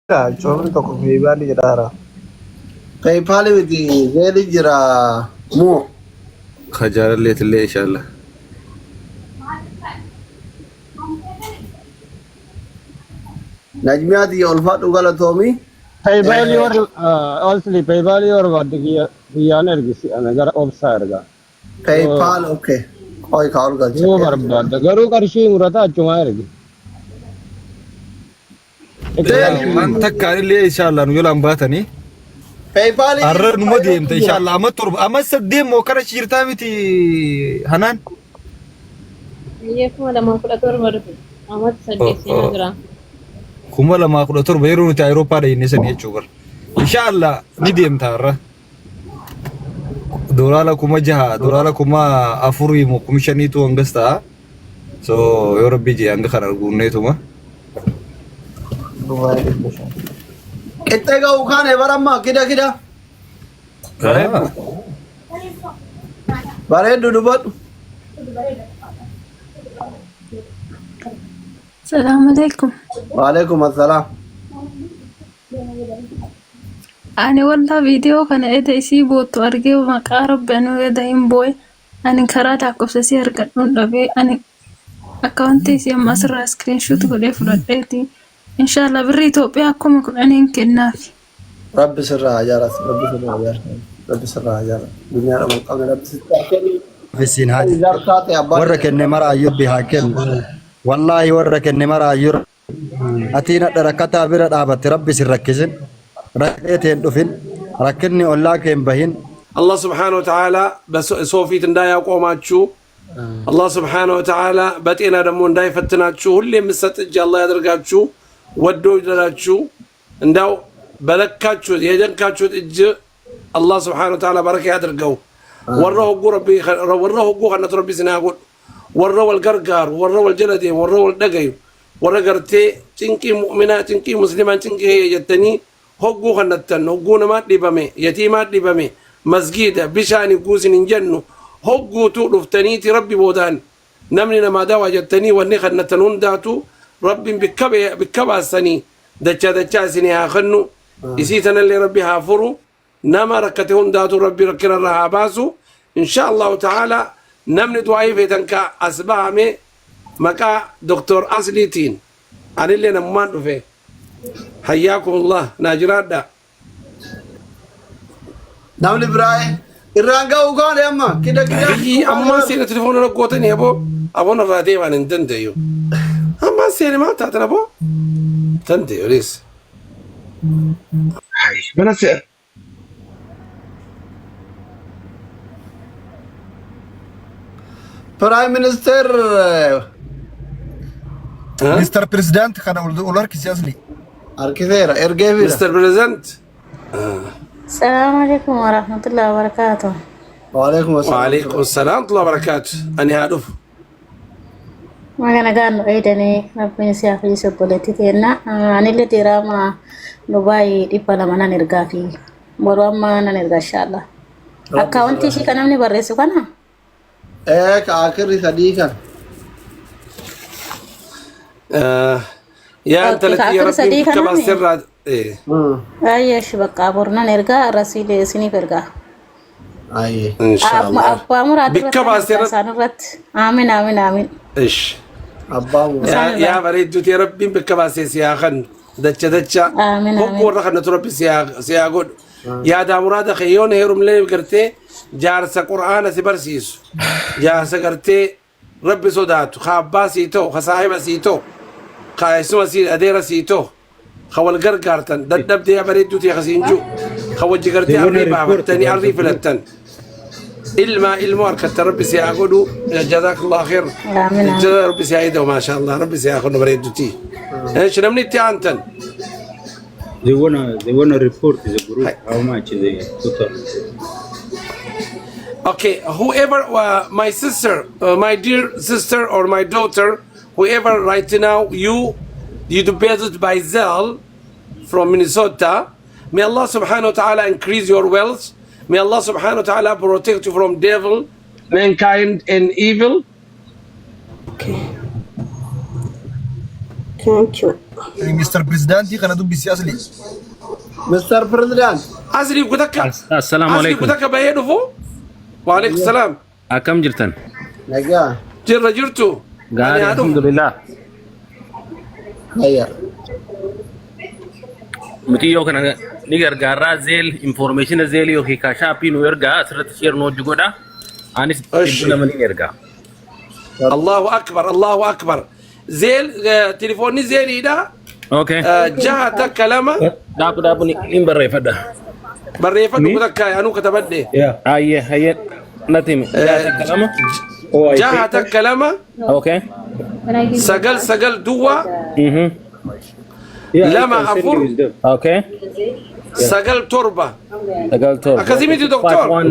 Coomni tokko feebaali jedhaara. PayPal miti zeeli jira moo خجالة اللي إن شاء الله. najmiyaati ulfaadhu galatoomi PayPal or also PayPal or what the energy another obsarga. PayPal okay koy kaul galcha वो बर्बाद करो करशी मुरादा चुमाएगी من تكاري اللي إن شاء الله نقول أم باتني. PayPal أرر نمدي إمتى إن شاء الله أما ترب أما سديم وكرا شيرتامي تي هنان. يكون لما كل أطور مرة أمد سديس ينقرأ كم لما أقول ترب يرون تي أوروبا ده ينسى يجوكر. إن شاء الله ندي إمتى أرر. دورالا كم جها دورالا كم أفوري مكمشني تو أنغستا. So يوروبي جي أنغ خرر غوني توما. ittega ukane baramma kida bareedu dubadhu السلام عليكم. وعليكم السلام أنا والله فيديو كان إيدا يسيبو تورجي وما قارب بأنه إيدا ينبوي أنا كرات عقب سير كنون ربي أنا أكاونتي سيا مصر سكرين شوت كله فلتيتي إن شاء الله بري توبياكم يكون أنا يمكن نافي. رب سرها جارت رب سرها جارت دنيا من قبل رب سرها في السين هذه زرقات يا بابا ورك النمر أيوب بها كن والله ورك النمر أيور أتينا دركتا برد أبت ربي سركزن ركيتين دفن ركني الله كم بهين الله سبحانه وتعالى بس صوفي تندايا قوماتشو الله سبحانه وتعالى بتينا دمون داي فتناتشو اللي مستج الله يدركاتشو ودو جلاتشو انداو بلكاتشو يدنكاتشو اج الله سبحانه وتعالى بركة يدركو وره قو ربي وره قو خنت ربي سناقول وره القرقار وره الجلدي وره الدقي وره قرتي تنكي مؤمنات تنكي مسلمان تنكي يجتني هو خنتن هو نمات لبمي يتيمات لبمي مسجدة بشاني قوسن جنو هو تلفتنيتي ربي بودان نمني نما دوا جتني وني خنتنون داتو ربي بكبا سني دچا سني هاخنو يسيتنا اللي ربي هافرو نما ركتهون داتو ربي ركنا لها باسو إن شاء الله تعالى نمني دعائي في تنكا أسبامي مكا دكتور أصليتين عن اللي نمان فيه حياكم الله ناجرات دا نعم إبراهيم الرانجا وقال يا أما كده هي أما سيني تليفون أنا قوتني يا أبو الراديو عن انتنتيو أما سيني ما تعتنا أبو تنتيو ليس بنسي برايم مينستر Mr. President kana ular kisiasli. أركيثيرا إرجيفيرا مستر بريزنت السلام عليكم ورحمة الله وبركاته. وعليكم السلام وعليكم السلام ورحمة الله وبركاته أنا هادف ما كان قال أيدني ربي سيافي سبولتي تينا أنا اللي ترى نباي دي بلمنا نرجع فيه برام نرجع إن شاء الله. أكاونتي شيء كنا مني بريسو كنا. إيه كآخر صديقا يا أنت التي يا ربي كما سر إيه أيش بقى برنا نرجع رسيل سني فرجع. أيه إن شاء الله أبا مراد بكما سر سانرت آمين آمين آمين. إيش أبا يا بريد يا ربي بكما سيا خن دتش آمين آمين. هو رخنا تربي سيا قول يا دا مراد خيون هيرم لي قرتي جارس قرآن سبرسيس جارس قرتي ربي صداتو خابا سيتو خصاحب سيتو خايسو سي ادير سيتو خول قرقارتن ددب دي بريدو تي خسينجو خوجي قرتي اري بابتني اري فلتن علم اركت ربي سياخذوا جزاك الله خير آمين. جزاك ربي سيعيده ما شاء الله ربي سياخذ بريدو تي ايش نمني تي انتن They wanna report the group how much they total. Okay, whoever, my sister, my dear sister or my daughter, whoever right now you deposit by Zelle from Minnesota, may Allah subhanahu wa ta'ala increase your wealth. May Allah subhanahu wa ta'ala protect you from devil, mankind and evil. Thank you. مستر بريزيدنت كان دوب بيسي اصلي مستر بريزيدنت أصلي كتك السلام أصلي عليكم كتك بيدو فو وعليكم السلام أكم جرتن نجا جرتو قال الحمد لله هيا متيو كان نيجر قارا زيل information زيل يو هي كاشابي نو يرجع سرت شير نو جودا أنيس تبنا من يرجع الله أكبر الله أكبر زيل تليفوني زيل إذا أوكي جهتك كلامه دابو نيم بري فدا بريفة كتك أنو كتبدي هي نتيم كلامه جهتك كلامه أوكي سجل دوا لما أفر أوكي سجل تربة قالت أكاسيميتي دكتور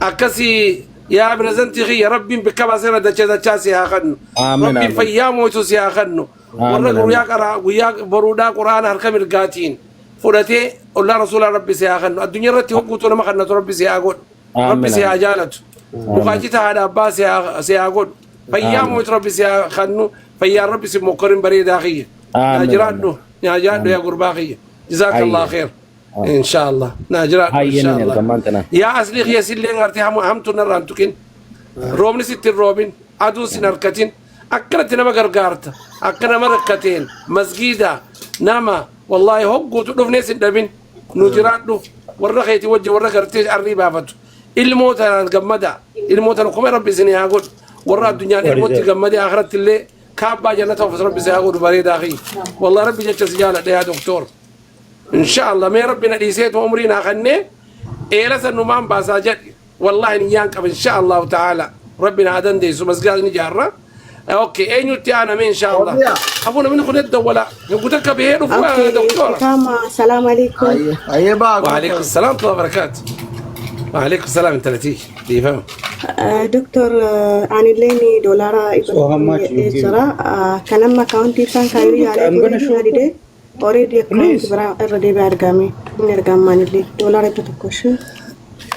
51902497 أكاسي يا برزنتي غي ربي بكما سنة دجاجة يا خنو آمين، ربي آمين. فيام ويتوس يا خنو ورق وياك برودا قرآن هركم القاتين فرتي الله رسول ربي سيا خنو الدنيا رتي وقوتنا ما خنت ربي سيا قول آمين، ربي سيا آمين. جالت وقاجتها هذا أباس سيا قول فيام ويت ربي سيا خنو فيا ربي سي مقرن بريد أخي آمين، ناجرادو ناجرادو يا قرباخي جزاك الله خير إن شاء الله ناجرادو إن هاي شاء ينين الله الكمانتنا يا أصلي يا سيلين أرتي هم تنران تكين رومني ستين روبين عدو سنركتين أكنت نما غرغارت أكنا مركتين مسجدا نما والله هو تدوف ناس دبين نوجرادو ورخيتي وجه ورخرتي الريبا فتو الموت انا جمدا الموت انا كم ربي سني اقول ورا الدنيا الموت جمدا اخرت اللي كابا جنة ربي سيقول بريد اخي والله ربي جت سجاله يا دكتور ان شاء الله ما ربنا ديسيت وامرنا خني إيه لسه ما باساجد والله نيانك ان شاء الله تعالى ربنا عدن ديسو مسجد نجارة اوكي اين يتي انا ان شاء الله ابونا من خد ولا قلت لك بهيرو دكتور السلام عليكم. هيا بقى وعليكم السلام ورحمه الله وبركاته وعليكم السلام انت لطيف يفهم دكتور أنا ليني دولار إبرة كلام أكاونتي سان كايري على already account برا already بارجامي نرجع مانلي دولار بتكوش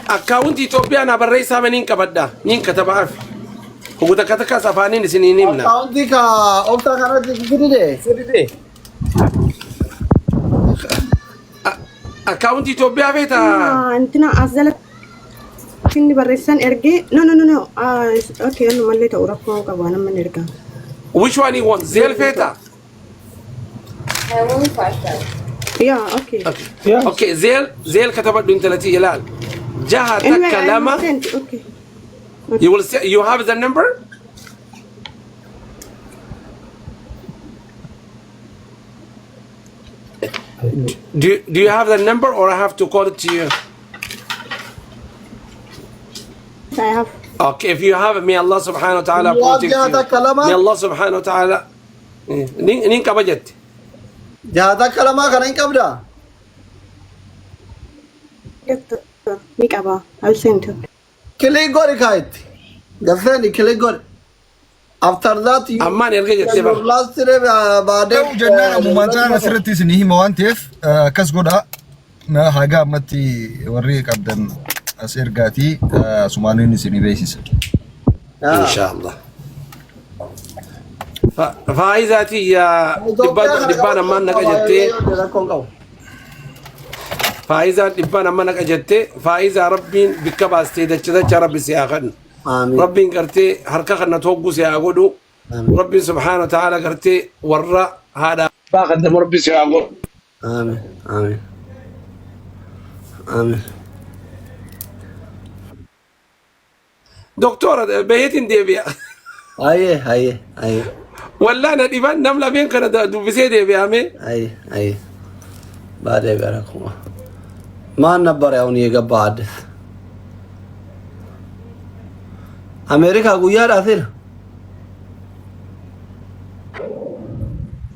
account Ethiopia na barreessa manin kabadda nin katabaaf huguta kataka safanin sininimna أكاونتي كا أوكتا كانت كده account Ethiopia beta أنتنا أزلت كني بريسان إرجع no أوكي أنا مالي تورفون كوانا من إرجع which one you want zel feta يا أوكي okay zel katabaddu inta lati hilal jahatak kalama أوكي you will see, you have the number do you have the number or I have to call it to you I have okay if you have it may Allah subhanahu wa ta'ala protect جهتك you كلامه may Allah subhanahu wa ta'ala nin kabajat جهتك كلامه كان إنك أبدا ميك أبا I'll send you كلي غوري كايت قفني كلي غوري after that you amman erga jette your bar last day بعدين جنة ممانتا نسرتي سنيه موانتيف كاس قودا ما حاجة متي وريك أبدا أسير قاتي سمانين سني بيسيس ان شاء الله فايزاتي يا دبان ما نكجتي فايزا دبان ما نكجتي فايزا ربين بكباستي دچدا ربي سياخن آمين ربين قرتي حركه خنا توغو سياغدو ربي سبحانه وتعالى قرتي ورا هذا باخد ربي سياغو آمين آمين آمين دكتور بيتين ديبيا هاي ولا انا ديبان نملا بين كان دوبسي ديبيا مي هاي بعدين باركم ما نبر يوني يقبض أمريكا غيار أثير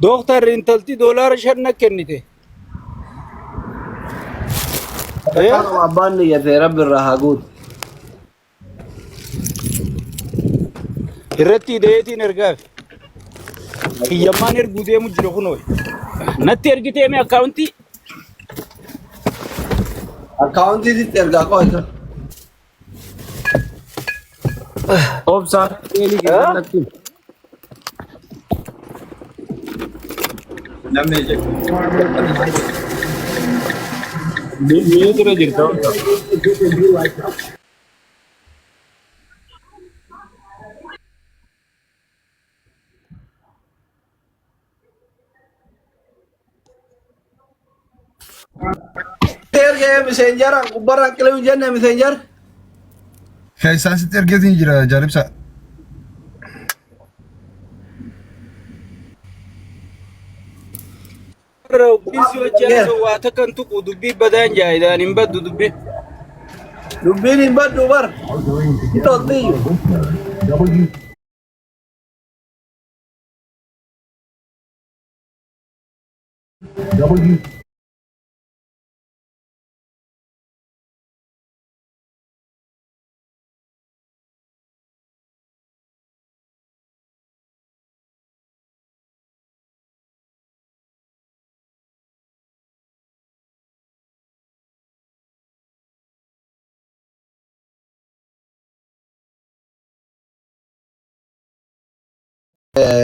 دكتور انتلتي دولار شرنا كنيته أنا أباني يا رب الرهاقود irratti deetiin ergaaf kiyyamaan erguu deemu jira kunoo natti ergitee mee akkaawuntii أكاونتي دي ترجع كويس اوبسا ميوت رجعت Erga messenger kubara kilo janna messenger. Keessa sitti ergeetiin jira jaalibsa. بيسي وجهه سواتا كنتو دبي بدان جايدان ينبدو دبي Dubini badu bar. Ito tiyo.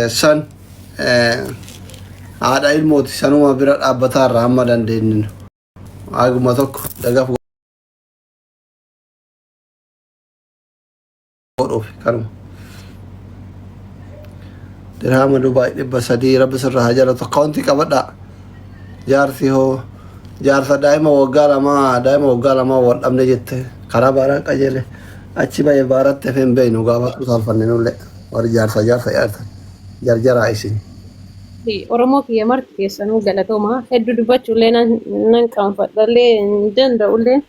San ada ilmu ti sanuma birat abatar Ramadan denin. Aku matok daga foto kan. Dirham Dubai dibasadi Rabb sirra hajara taqanti kabada. Jarsi ho jarsa daima wagala ma wal amne jette karabara kajele achi bay barat tefen beinu gawa tusal fanenu le war jarsa yarta jarjara isin Oromoo kiyya marti keessanuu galatooma hedduu dubbachuullee nan qaanfadhallee danda'ullee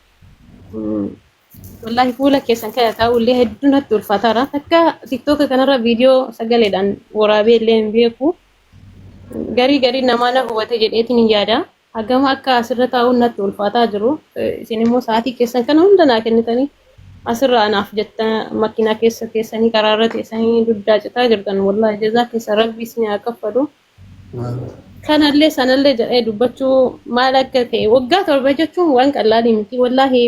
wallaahi fuula keessan kana taa'ullee hedduu natti ulfaataadha akka tiktooka kanarra viidiyoo sagaleedhaan waraabee illee hin beeku garii namaa na hubate jedheetiin hin yaada hagama akka asirra taa'uun natti ulfaataa jiru isin immoo sa'aatii keessan kana hunda naa kennitanii asirra anaaf jetta makiinaa keessanii karaarra teessanii duddaa citaa jirtan wallaahi jazaa keessa rabbi isin haa kaffalu. Kanallee sanallee jedhee dubbachuu maal akka ta'e waggaa torba jechuun waan qalaalii miti wallaahi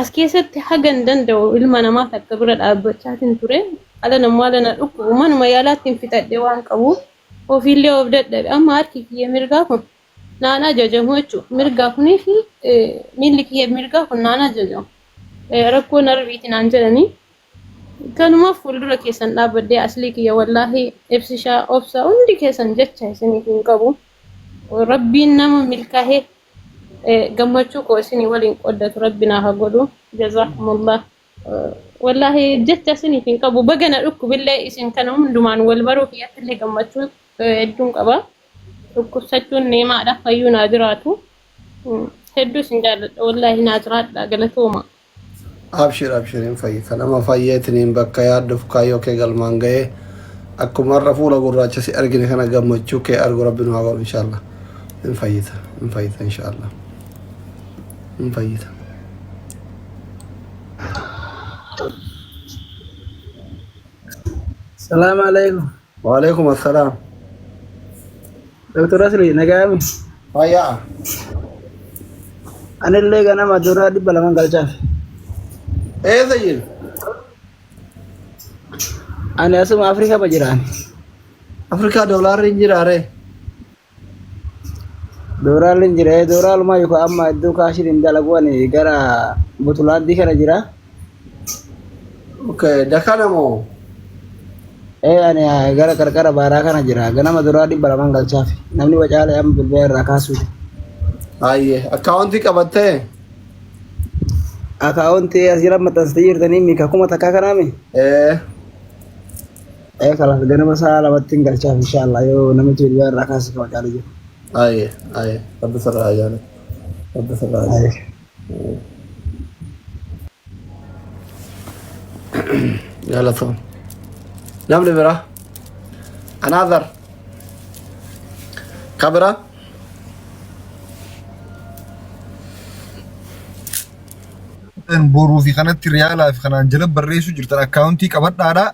as keessatti hagan danda'u ilma namaa takka bira dhaabbachaatiin ture ala namaa lana dhukkubu manuma yaalaattiin fixadhee waan qabu ofiillee of dadhabe amma harki kiyya mirgaa kun naan ajajamu jechuudha mirgaa kunii fi miilli kiyya mirgaa kun naan ajajamu rakkoo narbiitiin aan jedhanii kanuma fuuldura keessan dhaabbadhee aslii kiyya wallaahi ibsishaa obsa hundi keessan jecha isiniif hin qabu rabbiin nama milkaa'ee gammachuu koo isinii waliin qoddatu rabbinaa haa godhu jazaakumullah wallaahi jecha isiniif hin qabu bagana dhukkubillee isin kana hundumaan wal baruu kiyyattillee gammachuu hedduun qaba dhukkubsachuun neemaadha fayyuu naa jiraatu hedduu isin jaalladha wallaahi naa jiraadha galatooma. Abshir in fayyi kanama fayyeetiniin bakka yaadduuf kaayyoo kee galmaan ga'ee akkuma har'a fuula gurraacha si argine kana gammachuu kee argu rabbiin haa godhu inshaallah in fayyita inshaallah in fayyita. Assalamu alaikum. Wa alaikum assalam. Dr. Asri nagami. Fayya. Anillee ganama dura dibba laman galchaaf. Sayyiid. Ani asuma Afrika bajiraan. Afrika doolaarri jiraare. Doolaarri jira doolaar ma yuko amma iddoo kaashiin dalaguwani gara butulaadii kana jira. Okay, dakana moo? Ani gara qarqara baaraa kana jira. Ganama dura dibba laman galchaaf. Namni wacaala amma bilbila irraa kaasuuti. Ayyee, akkaawuntii qabattee? Akaunti asira maxxansitee jirtanii mika kuma takkaa kanaami? Kalaas ganama sa'a lamatti hin galchaaf inshaallah yoo namichi bilbila irraa kaasee kama caalu jiru. Ayyee, rabbi sirraa ajaa'ibaa. Rabbi sirraa ajaa'ibaa. Galatoon. Namni biraa? Another. Kabira? boruu fi kanatti riyaalaa fi kanaan jala barreessu jirtan akkaawuntii qabadhaadha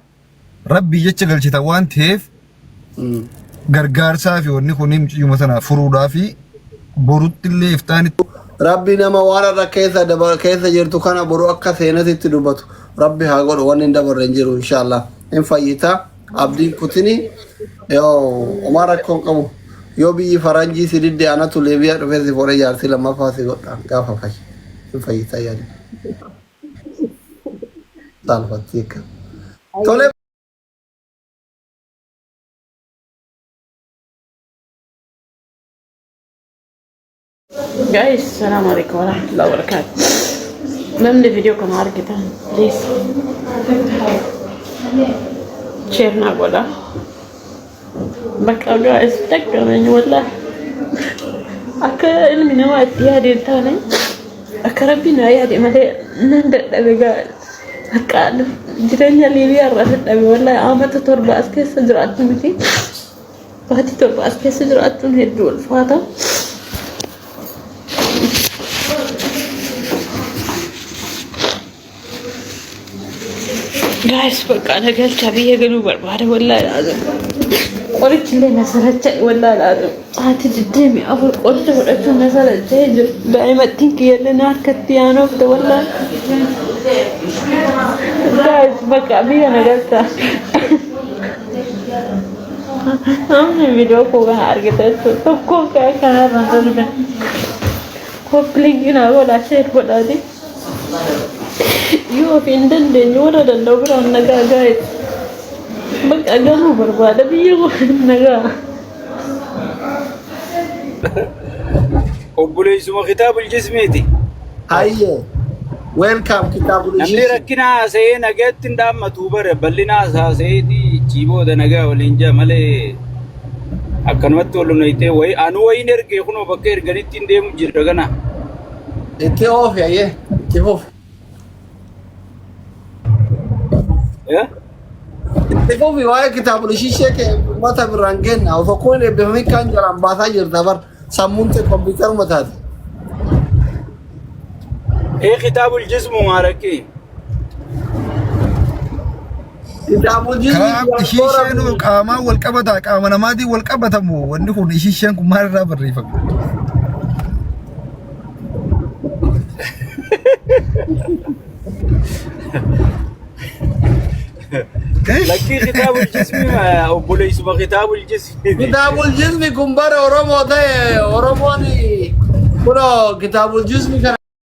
rabbii jecha galchitan waan ta'eef gargaarsaa fi wanni kun mucayyuma sana furuudhaa fi borutti illee iftaanitti rabbi nama waan irra keessa jirtu kana boru akka seenatitti dubbatu ربي هاقول وان دبر رنجيرو ان شاء الله ان فايتا عبدين كوتيني يو عمرك كون قمو يو بي فرنجي سيدي انا تو ليبيا رفيسي فوري جارسي لما فاسي قطع قافا فاش ان فايتا يعني طالبتيك طالب Guys, assalamualaikum warahmatullahi wabarakatuh. Namni video kana argitan, please share na goda. Baka guys, takka men wala. Aka ilmi nawa tiyadi tane. Aka rabbina yadi made nanda daga guys. Aka jiranya Libya rahat daga wala amata torba aske sajrat miti. Bahati torba aske sajrat hedul fata. Guys, በቃ ነገር ቻብዬ ገሉ በርባደ ወላሂ አዘም ቆርጭ ላይ መሰረቸ ወላሂ አዘም አት ድድም አፍር ቆርጭ ወደቱ መሰረቸ በአይመጥን ከየለና ከቲያኖ ወላሂ guys በቃ ቢያ ነገርታ አሁን ቪዲዮ ኮጋ አርገተቱ ኮጋ ካራራለ ኮፕሊንግ ነው ወላ ሼር ወላሂ Yo findan de nyora da lobra naga guys. Bak aganu barbada biyo naga. obboleessuma kitaabul jismiiti. Hayye. Welcome kitaabul jismi. Namni rakkina haasa'ee nagaatti hin dhaammatu bare bal'ina haasa'eeti ciibooda nagaa waliin jaa malee akkanumatti wal hunaytee wayi anu wayin ergee kunoo bakka erganitti hin deemu jirra gana. Itti oofi hayye. Itti oofi. Tifufi waa'ee kitaabul ishishee kee mata biraan kenna osoo kun eebbifamii kan jalaan baasaa jirta bar sammuun ta'e kompiitaruma taate. kitaabul jismu maarakki. Kitaabul jismi ishisheen qaamaa wal qabataa qaama namaatiin wal qabatamu wanni kun ishisheen kun maalirraa barreeffame? Lagi kitabul jismi obboleessuma kitabul jismi. Kitabul jismi kun bara Oromoo ta'e Oromoon kun kitabul jismi kana